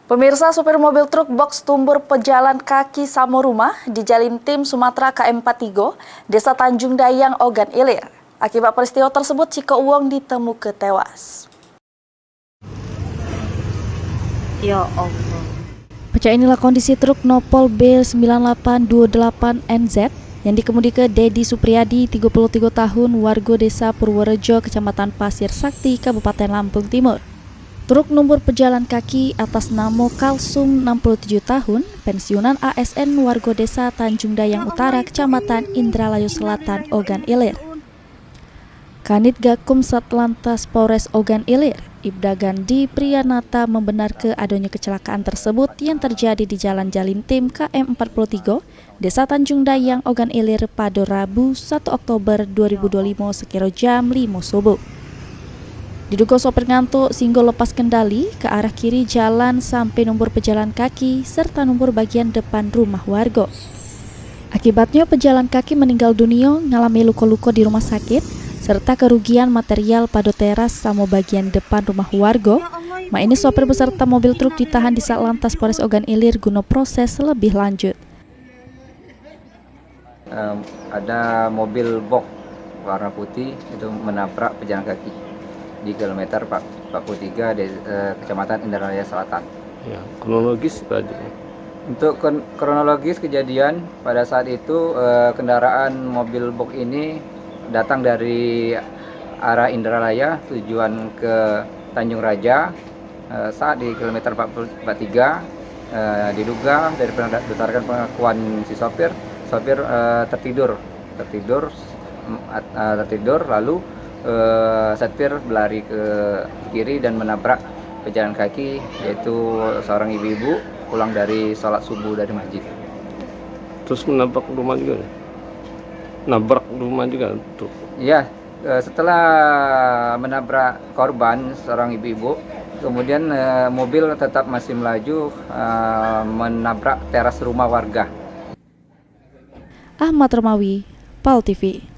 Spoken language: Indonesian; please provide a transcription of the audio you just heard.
Pemirsa, supir mobil truk box tumbur pejalan kaki Samoruma di Jalintim Sumatera KM43, Desa Tanjung Dayang, Ogan Ilir. Akibat peristiwa tersebut, Ciko Uwong ditemukan tewas. Ya Allah. Pecah inilah kondisi truk Nopol B9828NZ yang dikemudikan Dedi Supriyadi, 33 tahun, warga Desa Purworejo, Kecamatan Pasir Sakti, Kabupaten Lampung Timur. Truk numbur pejalan kaki atas nama Kalsum, 67 tahun, pensiunan ASN, warga Desa Tanjung Dayang Utara, Kecamatan Indralayu Selatan, Ogan Ilir. Kanit Gakum Satlantas Polres Ogan Ilir, Ibda Gandhi Priyanata, membenarkan adanya kecelakaan tersebut yang terjadi di Jalan Jalintim KM43, Desa Tanjung Dayang, Ogan Ilir pada Rabu 1 Oktober 2025 sekira jam 5 subuh. Diduga sopir ngantuk sehingga lepas kendali ke arah kiri jalan sampai nomor pejalan kaki serta nomor bagian depan rumah warga. Akibatnya pejalan kaki meninggal dunia, ngalami luka-luka di rumah sakit serta kerugian material pada teras sama bagian depan rumah warga. Ini sopir beserta mobil truk ditahan di Satlantas Polres Ogan Ilir guna proses lebih lanjut. Ada mobil box warna putih itu menabrak pejalan kaki di kilometer 43 di Kecamatan Indralaya Selatan. Ya, kronologis Pak. Untuk kronologis kejadian pada saat itu kendaraan mobil box ini datang dari arah Indralaya tujuan ke Tanjung Raja. Saat di kilometer 43 diduga dari berdasarkan pengakuan si sopir tertidur lalu setir berlari ke kiri dan menabrak pejalan kaki, yaitu seorang ibu-ibu pulang dari sholat subuh dari masjid. Terus menabrak rumah juga? Nabrak rumah juga? Iya, setelah menabrak korban seorang ibu-ibu, kemudian mobil tetap masih melaju menabrak teras rumah warga. Ahmad Romawi, PAL TV.